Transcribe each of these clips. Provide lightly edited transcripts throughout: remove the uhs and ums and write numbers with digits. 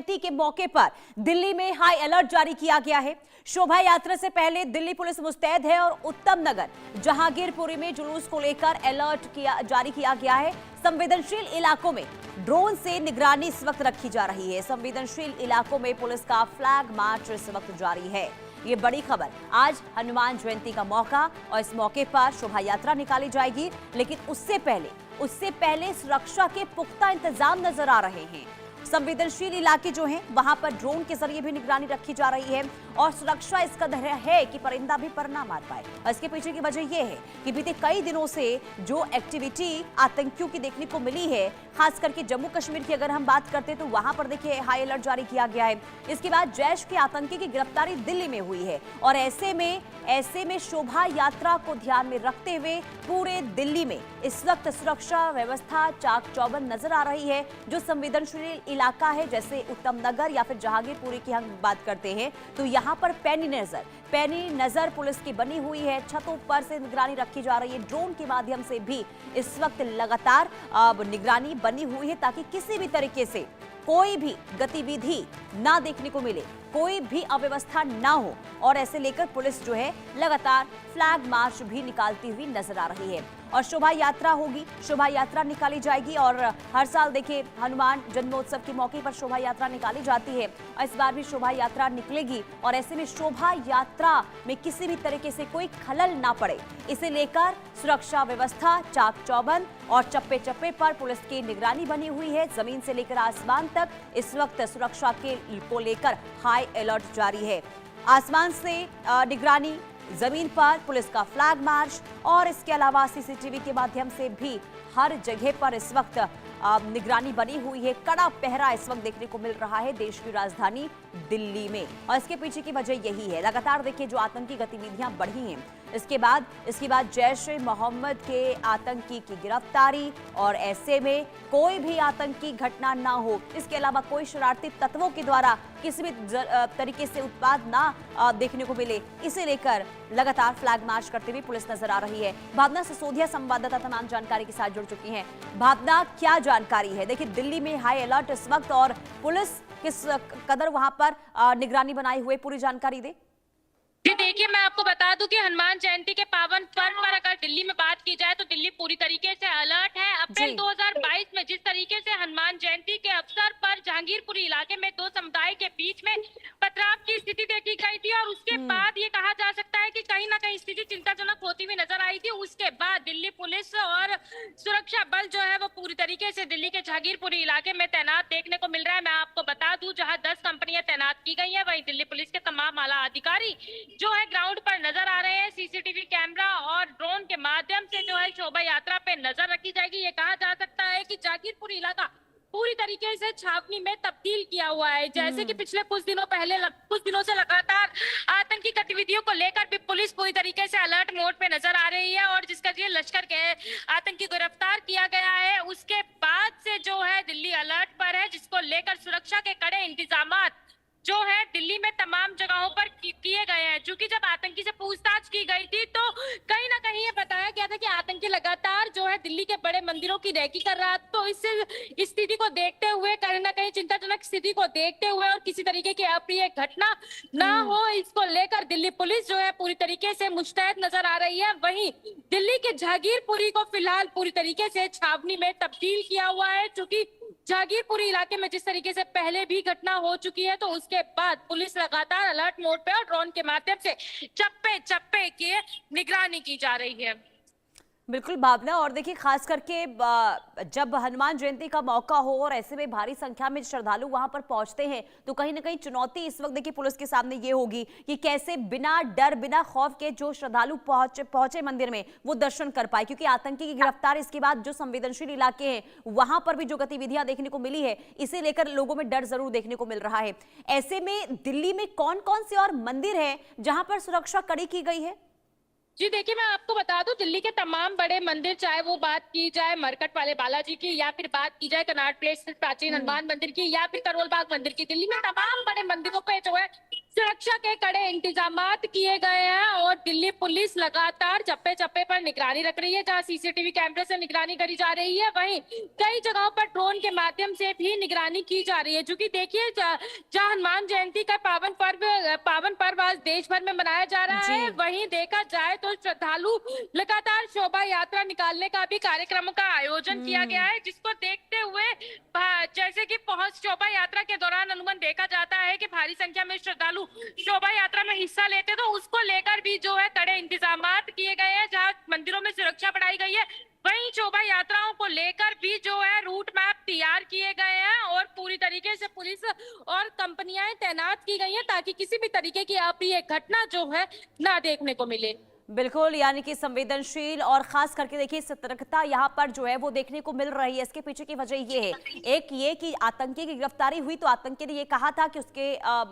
जयंती के मौके पर दिल्ली में हाई अलर्ट जारी किया गया है। शोभा यात्रा से पहले दिल्ली पुलिस मुस्तैद है और उत्तम नगर जहांगीरपुरी में जुलूस को लेकर अलर्ट जारी किया गया है। संवेदनशील इलाकों में ड्रोन से निगरानी इस वक्त रखी जा रही है। संवेदनशील इलाकों में पुलिस का फ्लैग मार्च इस वक्त जारी है। ये बड़ी खबर, आज हनुमान जयंती का मौका और इस मौके पर शोभा यात्रा निकाली जाएगी, लेकिन उससे पहले सुरक्षा के पुख्ता इंतजाम नजर आ रहे हैं। संवेदनशील इलाके जो हैं वहां पर ड्रोन के जरिए भी निगरानी रखी जा रही है और सुरक्षा इस कदर है कि परिंदा भी पर ना मार पाए। और इसके पीछे की वजह यह है कि बीते कई दिनों से जो एक्टिविटी आतंकियों की देखने को मिली है, खास करके जम्मू कश्मीर की अगर हम बात करते हैं तो वहां पर देखिए हाई अलर्ट जारी किया गया है। इसके बाद जैश के आतंकी की गिरफ्तारी दिल्ली में हुई है और ऐसे में शोभा यात्रा को ध्यान में रखते हुए पूरे दिल्ली में इस वक्त सुरक्षा व्यवस्था चाक चौबंद नजर आ रही है। जो संवेदनशील इलाका है जैसे उत्तम नगर या फिर जहांगीरपुरी की हम बात करते हैं तो यहाँ पर पैनी नजर पुलिस की बनी हुई है। छतों पर से निगरानी रखी जा रही है। ड्रोन के माध्यम से भी इस वक्त लगातार निगरानी बनी हुई है ताकि किसी भी तरीके से कोई भी गतिविधि ना देखने को मिले, कोई भी अव्यवस्था ना हो। और ऐसे लेकर पुलिस जो है लगातार फ्लैग मार्च भी निकालती हुई नजर आ रही है और शोभा यात्रा होगी, शोभा यात्रा निकाली जाएगी। और हर साल देखिए हनुमान जन्मोत्सव के मौके पर शोभा यात्रा निकाली जाती है और इस बार भी शोभा यात्रा निकलेगी और ऐसे में शोभा यात्रा में किसी भी तरीके से कोई खलल ना पड़े, इसे लेकर सुरक्षा व्यवस्था चाक चौबंद और चप्पे चप्पे पर पुलिस की निगरानी बनी हुई है। जमीन से लेकर आसमान तक इस वक्त सुरक्षा को लेकर हाई अलर्ट जारी है। आसमान से निगरानी, जमीन पर पुलिस का फ्लैग मार्च और इसके अलावा सीसीटीवी के माध्यम से भी हर जगह पर इस वक्त निगरानी बनी हुई है। कड़ा पहरा इस वक्त देखने को मिल रहा है देश की राजधानी दिल्ली में और इसके पीछे की वजह यही है। लगातार देखिए जो आतंकी गतिविधियां बढ़ी हैं, इसके बाद जैश ए मोहम्मद के आतंकी की गिरफ्तारी और ऐसे में कोई भी आतंकी घटना ना हो, इसके अलावा कोई शरारती तत्वों के द्वारा किसी भी तरीके से उत्पाद ना देखने को मिले, इसे लेकर लगातार फ्लैग मार्च करते हुए पुलिस नजर आ रही है। भावना सिसोदिया संवाददाता तमाम जानकारी के साथ जुड़ चुकी हैं। भावना, क्या जानकारी है? देखिए दिल्ली में हाई अलर्ट इस वक्त और पुलिस किस कदर वहां पर निगरानी बनाए हुए, पूरी जानकारी दे। जी देखिए, मैं आपको बता दूं कि हनुमान जयंती के पावन पर्व पर अगर दिल्ली में बात की जाए तो दिल्ली पूरी तरीके से अलर्ट है। अप्रैल 2022 में जिस तरीके से हनुमान जयंती के अवसर पर जहांगीरपुरी इलाके में दो समुदाय के बीच में पथराव की स्थिति देखी गई थी और उसके बाद ये कहा जा सकता है कि कहीं ना कहीं स्थिति चिंताजनक होती हुई नजर आई थी। उसके बाद दिल्ली पुलिस और सुरक्षा बल जो है वो पूरी तरीके से दिल्ली के जहांगीरपुरी इलाके में तैनात देखने को मिल रहा है। मैं आपको बता दूं, जहाँ 10 कंपनियां तैनात की गई है, वहीं दिल्ली पुलिस के तमाम आला अधिकारी जो है ग्राउंड पर नजर आ रहे हैं। सीसीटीवी कैमरा और ड्रोन के माध्यम से जो है शोभा यात्रा पे नजर रखी जाएगी। ये कहा जा सकता है कि जहांगीरपुरी इलाका पूरी तरीके से छावनी में तब्दील किया हुआ है। जैसे कि पिछले कुछ दिनों से लगातार आतंकी गतिविधियों को लेकर भी पुलिस पूरी तरीके से अलर्ट मोड पे नजर आ रही है और जिसका ये लश्कर के आतंकी गिरफ्तार किया गया है, उसके बाद से जो है दिल्ली अलर्ट पर है, जिसको लेकर सुरक्षा के कड़े इंतजाम जो है दिल्ली में तमाम जगहों पर किए गए हैं। चूंकि जब आतंकी से पूछताछ की गई थी तो कहीं ना कहीं ये बताया गया था कि आतंकी लगातार जो है दिल्ली के बड़े मंदिरों की रैकी कर रहा है। तो इस स्थिति को देखते हुए, कहीं ना कहीं चिंताजनक स्थिति को देखते हुए और किसी तरीके की अप्रिय घटना ना हो, इसको लेकर दिल्ली पुलिस जो है पूरी तरीके से मुस्तैद नजर आ रही है। वहीं दिल्ली के जहांगीरपुरी को फिलहाल पूरी तरीके से छावनी में तब्दील किया हुआ है। चूंकि जहांगीरपुरी इलाके में जिस तरीके से पहले भी घटना हो चुकी है तो उसके बाद पुलिस लगातार अलर्ट मोड पे और ड्रोन के माध्यम से चप्पे चप्पे की निगरानी की जा रही है। बिल्कुल भावना, और देखिए खास करके जब हनुमान जयंती का मौका हो और ऐसे में भारी संख्या में श्रद्धालु वहां पर पहुंचते हैं तो कहीं ना कहीं चुनौती इस वक्त देखिए पुलिस के सामने ये होगी कि कैसे बिना डर बिना खौफ के जो श्रद्धालु पहुंचे मंदिर में वो दर्शन कर पाए, क्योंकि आतंकी की गिरफ्तार इसके बाद जो संवेदनशील इलाके हैं वहां पर भी जो गतिविधियां देखने को मिली है, इसे लेकर लोगों में डर जरूर देखने को मिल रहा है। ऐसे में दिल्ली में कौन कौन से और मंदिर है जहां पर सुरक्षा कड़ी की गई है? जी देखिए, मैं आपको बता दूं, दिल्ली के तमाम बड़े मंदिर, चाहे वो बात की जाए मरकट वाले बालाजी की या फिर बात की जाए कनॉट प्लेस प्राचीन हनुमान मंदिर की या फिर करोल बाग मंदिर की, दिल्ली में तमाम बड़े मंदिरों पे जो है सुरक्षा के कड़े इंतजामात किए गए हैं और दिल्ली पुलिस लगातार चप्पे चप्पे पर निगरानी रख रही है। जहां सीसीटीवी कैमरे से निगरानी करी जा रही है, वहीं कई जगहों पर ड्रोन के माध्यम से भी निगरानी की जा रही है। जो कि देखिए, जहां हनुमान जयंती का पावन पर्व आज देश भर में मनाया जा रहा है, वहीं देखा जाए तो श्रद्धालु लगातार शोभा यात्रा निकालने का भी कार्यक्रमों का आयोजन किया गया है, जिसको देखते हुए जैसे कि शोभा यात्रा के दौरान अमूमन देखा जाता है कि भारी संख्या में श्रद्धालु शोभा यात्रा में हिस्सा लेते, तो उसको लेकर भी जो है कड़े इंतजामात किए गए हैं। जहां मंदिरों में सुरक्षा बढ़ाई गई है, वहीं शोभा यात्राओं को लेकर भी जो है रूट मैप तैयार किए गए हैं और पूरी तरीके से पुलिस और कंपनियां तैनात की गई हैं ताकि किसी भी तरीके की अप्रिय घटना जो है ना देखने को मिले। बिल्कुल, यानी कि संवेदनशील और खास करके देखिए सतर्कता यहाँ पर जो है वो देखने को मिल रही है। इसके पीछे की वजह ये है, एक ये कि आतंकी की गिरफ्तारी हुई तो आतंकी ने ये कहा था कि उसके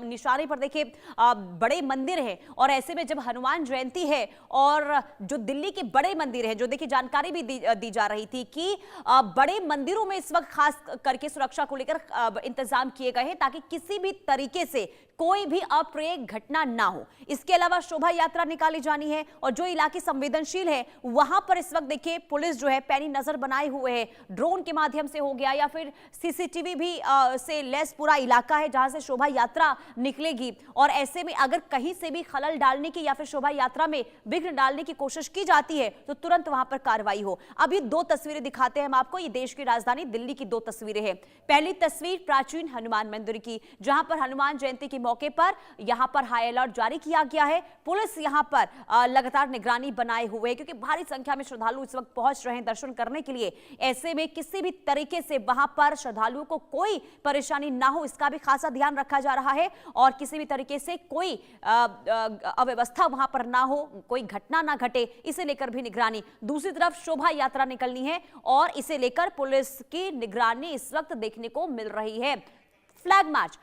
निशाने पर देखिए बड़े मंदिर हैं, और ऐसे में जब हनुमान जयंती है और जो दिल्ली के बड़े मंदिर है, जो देखिए जानकारी भी दी जा रही थी कि बड़े मंदिरों में इस वक्त खास करके सुरक्षा को लेकर इंतजाम किए गए हैं ताकि किसी भी तरीके से कोई भी अप्रिय घटना ना हो। इसके अलावा शोभा यात्रा निकाली जानी है और जो इलाके संवेदनशील है वहां पर इस वक्त देखिए पुलिस जो है पैनी नजर बनाए हुए है। ड्रोन के माध्यम से हो गया या फिर सीसीटीवी भी से लेस पूरा इलाका है जहां से शोभा यात्रा निकलेगी, और ऐसे में अगर कहीं से भी खलल डालने की या फिर शोभा यात्रा में विघ्न डालने की कोशिश की जाती है तो तुरंत वहां पर कार्रवाई हो। अब ये दो तस्वीरें दिखाते हैं हम आपको, ये देश की राजधानी दिल्ली की दो तस्वीरें हैं। पहली तस्वीर प्राचीन हनुमान मंदिर की, जहां पर हनुमान जयंती के मौके पर यहां पर हाई अलर्ट जारी किया गया है। पुलिस यहां पर लगातार निगरानी बनाए हुए है क्योंकि भारी संख्या में श्रद्धालु इस वक्त पहुंच रहे हैं दर्शन करने के लिए। ऐसे में किसी भी तरीके से वहां पर श्रद्धालुओं को कोई परेशानी ना हो, इसका भी खासा ध्यान रखा जा रहा है और किसी भी तरीके से कोई अव्यवस्था वहां पर ना हो, कोई घटना ना घटे, इसे लेकर भी निगरानी। दूसरी तरफ शोभा यात्रा निकलनी है और इसे लेकर पुलिस की निगरानी इस वक्त देखने को मिल रही है। Flag march